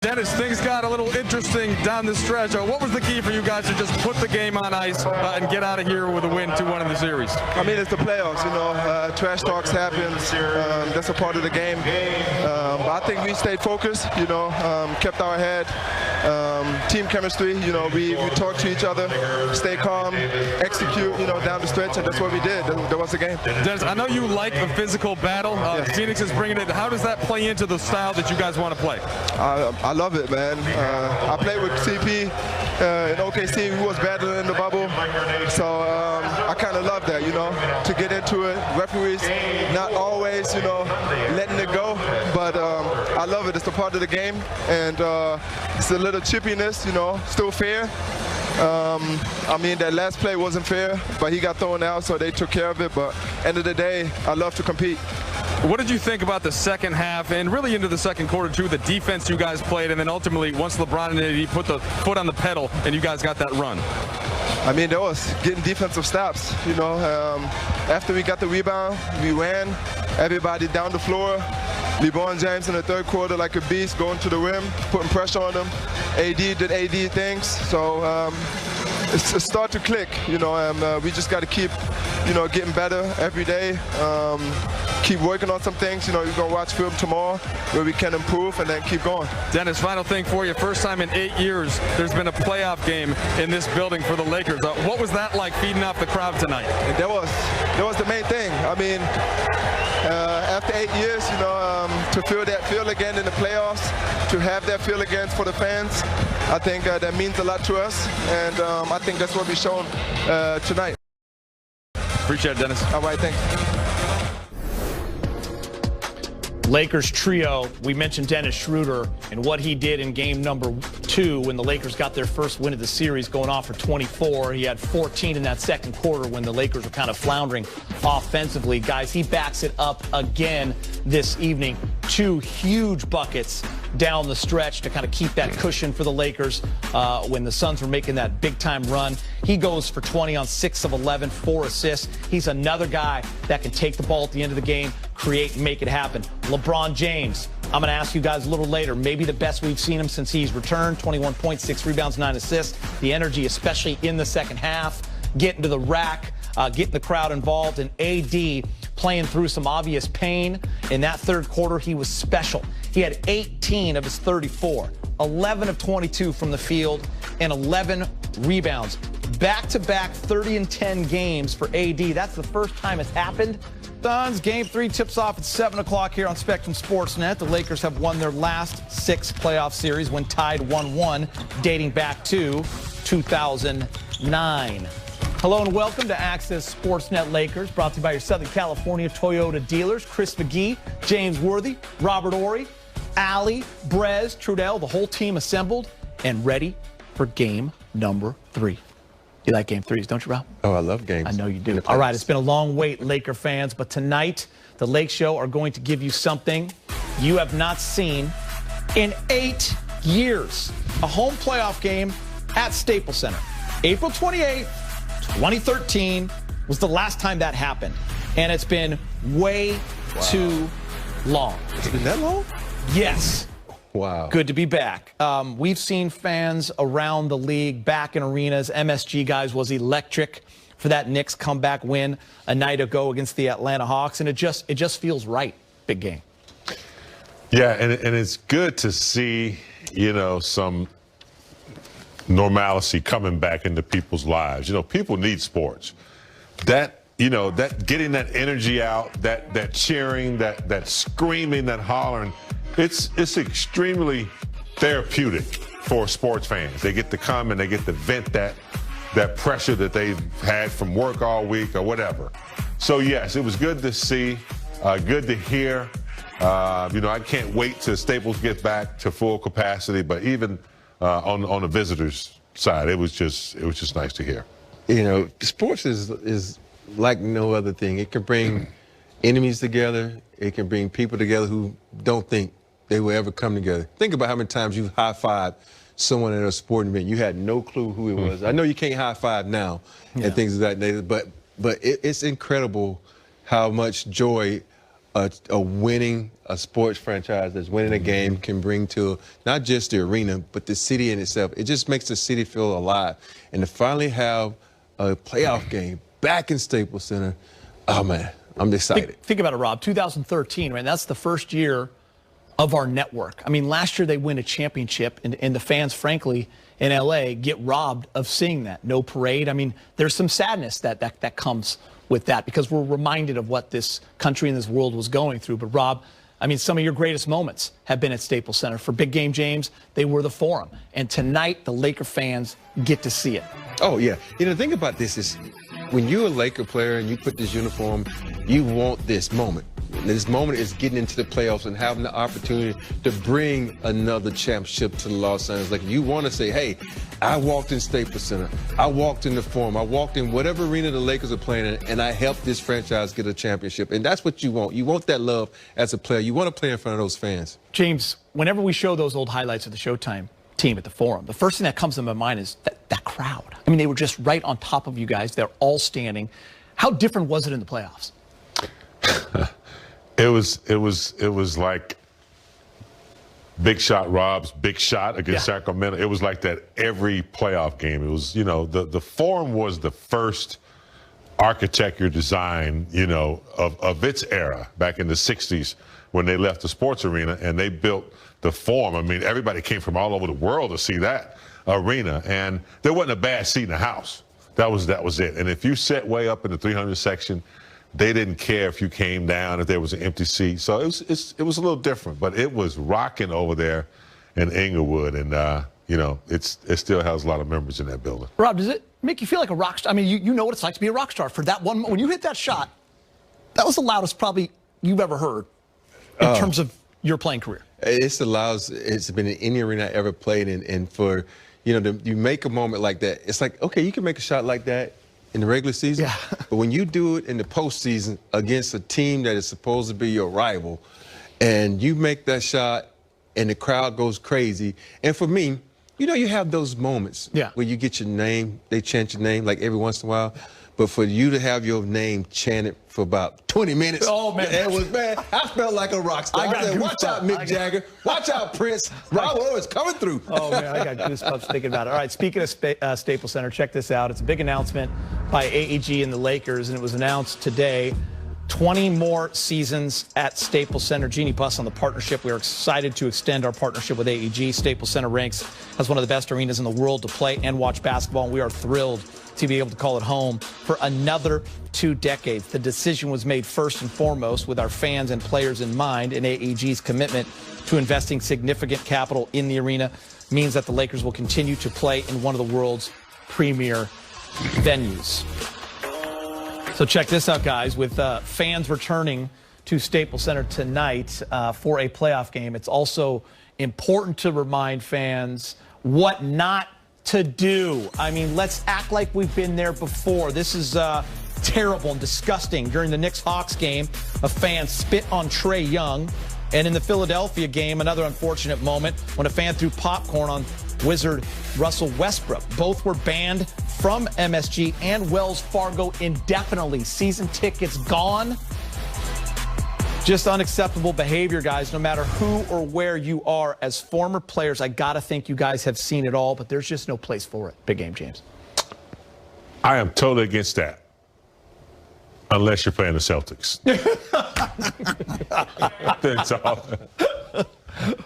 Dennis, things got a little interesting down the stretch. What was the key for you guys to just put the game on ice and get out of here with a win 2-1 in the series? I mean, it's the playoffs, you know. Trash talks happen. That's a part of the game. But I think we stayed focused, you know, kept our head. Team chemistry, you know, we talk to each other, stay calm, execute, you know, down the stretch, and that's what we did. That was the game. Dennis, I know you like the physical battle. Yes. Phoenix is bringing it. How does that play into the style that you guys want to play? I love it, man. I played with CP in OKC, who was better in the bubble. So I kind of love that, you know, to get into it. Referees not always, you know, letting it go, but I love it. It's a part of the game, and it's a little chippiness, you know, still fair. I mean, that last play wasn't fair, but he got thrown out, so they took care of it. But end of the day, I love to compete. What did you think about the second half and really into the second quarter, too, the defense you guys played, and then ultimately once LeBron and AD put the foot on the pedal and you guys got that run? I mean, that was getting defensive stops, you know. After we got the rebound, we ran everybody down the floor. LeBron James in the third quarter like a beast, going to the rim, putting pressure on them. AD did AD things, so it's start to click, you know, and we just got to keep, you know, getting better every day. Keep working on some things. You know, you're going to watch film tomorrow where we can improve and then keep going. Dennis, final thing for you. First time in 8 years there's been a playoff game in this building for the Lakers. What was that like feeding off the crowd tonight? And that was the main thing. I mean, after 8 years, you know, to feel that feel again in the playoffs, to have that feel again for the fans, I think that means a lot to us. And I think that's what we've shown tonight. Appreciate it, Dennis. All right, thanks. Lakers trio, we mentioned Dennis Schroder and what he did in game number 2 when the Lakers got their first win of the series, going off for 24. He had 14 in that second quarter when the Lakers were kind of floundering offensively. Guys, he backs it up again this evening. 2 huge buckets down the stretch to kind of keep that cushion for the Lakers when the Suns were making that big-time run. He goes for 20 on 6 of 11, 4 assists. He's another guy that can take the ball at the end of the game, create and make it happen. LeBron James, I'm going to ask you guys a little later, maybe the best we've seen him since he's returned. 21 points, 6 rebounds, 9 assists. The energy, especially in the second half, getting to the rack, getting the crowd involved, and AD playing through some obvious pain. In that third quarter, he was special. He had 18 of his 34, 11 of 22 from the field, and 11 rebounds. Back-to-back 30 and 10 games for AD. That's the first time it's happened. Suns game 3 tips off at 7 o'clock here on Spectrum Sportsnet. The Lakers have won their last 6 playoff series when tied 1-1, dating back to 2009. Hello and welcome to Access Sportsnet Lakers, brought to you by your Southern California Toyota dealers. Chris McGee, James Worthy, Robert Ory, Allie, Brez, Trudell, the whole team assembled and ready for game number 3. You like game 3s, don't you, Rob? Oh, I love games. I know you do. All right, it's been a long wait, Laker fans, but tonight the Lake Show are going to give you something you have not seen in 8 years. A home playoff game at Staples Center. April 28th, 2013 was the last time that happened, and it's been way too long. It's been that long? Yes. Wow. Good to be back. We've seen fans around the league back in arenas. MSG, guys, was electric for that Knicks comeback win a night ago against the Atlanta Hawks, and it just feels right. Big game. Yeah, and it's good to see, you know, some normalcy coming back into people's lives. You know, people need sports. That, you know, that getting that energy out, that cheering, that screaming, that hollering, it's extremely therapeutic for sports fans. They get to come and they get to vent that pressure that they've had from work all week or whatever. So yes, it was good to see, good to hear. You know, I can't wait till Staples get back to full capacity, but even on the visitors' side, it was just nice to hear. You know, sports is like no other thing. It can bring enemies together. It can bring people together who don't think they will ever come together. Think about how many times you've high-fived someone at a sporting event. You had no clue who it was. I know you can't high-five now and things of that nature, but it's incredible how much joy a winning a sports franchise that's winning a game can bring to not just the arena, but the city in itself. It just makes the city feel alive. And to finally have a playoff game back in Staples Center, oh, man, I'm excited. Think about it, Rob. 2013, right? That's the first year of our network. I mean, last year they win a championship, and the fans, frankly, in L.A. get robbed of seeing that. No parade. I mean, there's some sadness that comes with that because we're reminded of what this country and this world was going through. But, Rob, I mean, some of your greatest moments have been at Staples Center. For Big Game James, they were the Forum. And tonight, the Laker fans get to see it. Oh, yeah. You know, the thing about this is when you're a Laker player and you put this uniform, you want this moment. This moment is getting into the playoffs and having the opportunity to bring another championship to the Los Angeles Lakers. You want to say, hey, I walked in Staples Center. I walked in the Forum. I walked in whatever arena the Lakers are playing in, and I helped this franchise get a championship. And that's what you want. You want that love as a player. You want to play in front of those fans. James, whenever we show those old highlights of the Showtime team at the Forum, the first thing that comes to my mind is that crowd. I mean, they were just right on top of you guys. They're all standing. How different was it in the playoffs? It was like Big Shot Rob's Big Shot against Sacramento. It was like that every playoff game. It was, you know, the Forum was the first architecture design, you know, of its era back in the 60s when they left the sports arena and they built the Forum. I mean, everybody came from all over the world to see that arena, and there wasn't a bad seat in the house. That was it. And if you sat way up in the 300 section, they didn't care if you came down, if there was an empty seat. So it was a little different, but it was rocking over there in Inglewood, and you know, it still has a lot of members in that building. Rob, does it make you feel like a rock star? I mean, you know what it's like to be a rock star. For that one, when you hit that shot, that was the loudest probably you've ever heard in terms of your playing career. It's the loudest it's been in any arena I ever played in, and for, you know, you make a moment like that, it's like, okay, you can make a shot like that in the regular season, but when you do it in the postseason against a team that is supposed to be your rival, and you make that shot and the crowd goes crazy, and for me, you know, you have those moments where you get your name, they chant your name like every once in a while, but for you to have your name chanted for about 20 minutes, oh man, it was bad. I felt like a rock star. I said, watch out, Mick Jagger. Watch out, Prince. Bravo is coming through. Oh man, I got goosebumps thinking about it. All right, speaking of Staples Center, check this out. It's a big announcement by AEG and the Lakers, and it was announced today. 20 more seasons at Staples Center. Jeannie Buss on the partnership. We are excited to extend our partnership with AEG. Staples Center ranks as one of the best arenas in the world to play and watch basketball, and we are thrilled to be able to call it home for another 2 decades. The decision was made first and foremost with our fans and players in mind, and AEG's commitment to investing significant capital in the arena means that the Lakers will continue to play in one of the world's premier venues. So check this out, guys. With fans returning to Staples Center tonight for a playoff game, it's also important to remind fans what not to do. I mean, let's act like we've been there before. This is terrible and disgusting. During the Knicks-Hawks game, a fan spit on Trae Young. And in the Philadelphia game, another unfortunate moment when a fan threw popcorn on Wizard Russell Westbrook. Both were banned from MSG and Wells Fargo indefinitely. Season tickets gone. Just unacceptable behavior, guys, no matter who or where you are. As former players, I got to think you guys have seen it all, but there's just no place for it. Big Game James. I am totally against that. Unless you're playing the Celtics. That's all.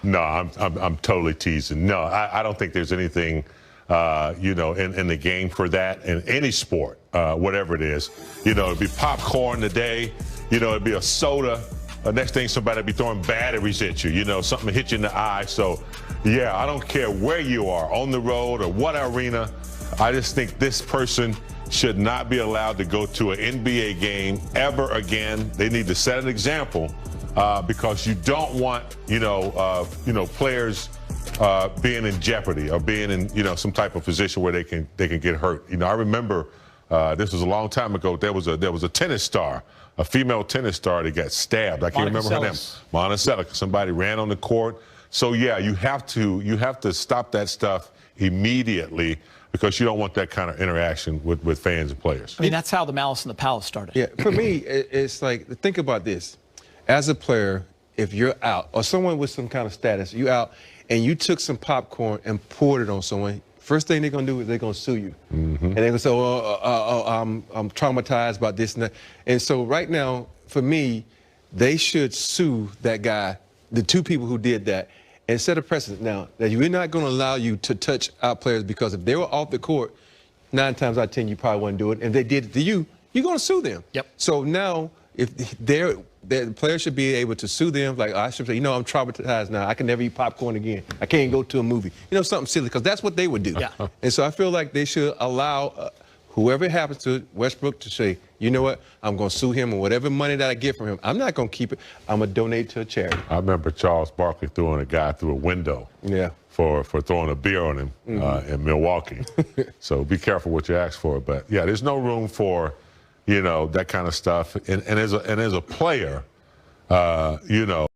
No, I'm totally teasing. No, I don't think there's anything, you know, in the game for that in any sport, whatever it is. You know, it'd be popcorn today. You know, it'd be a soda. Next thing, somebody would be throwing batteries at you. You know, something hit you in the eye. So, yeah, I don't care where you are, on the road or what arena. I just think this person should not be allowed to go to an NBA game ever again. They need to set an example because you don't want, you know, players being in jeopardy or being in, you know, some type of position where they can get hurt. You know, I remember this was a long time ago. There was a tennis star, a female tennis star that got stabbed. I can't remember her name. Monticello. Somebody ran on the court. So yeah, you have to stop that stuff immediately, because you don't want that kind of interaction with fans and players. I mean, that's how the Malice in the Palace started. Yeah, for me, it's like, think about this. As a player, if you're out, or someone with some kind of status, you out, and you took some popcorn and poured it on someone, first thing they're going to do is they're going to sue you. And they're going to say, I'm traumatized about this and that. And so right now, for me, they should sue that guy, the two people who did that, and set a precedent now that we're not going to allow you to touch our players, because if they were off the court, 9 times out of 10, you probably wouldn't do it. And if they did it to you, you're going to sue them. Yep. So now, if the player should be able to sue them, like I should say, I'm traumatized now. I can never eat popcorn again. I can't go to a movie. Something silly, because that's what they would do. Yeah. And so I feel like they should allow whoever it happens to, Westbrook, to say, you know what, I'm going to sue him, and whatever money that I get from him, I'm not going to keep it. I'm going to donate to a charity. I remember Charles Barkley throwing a guy through a window. Yeah. For throwing a beer on him in Milwaukee. So be careful what you ask for. But yeah, there's no room for, that kind of stuff. And as a player,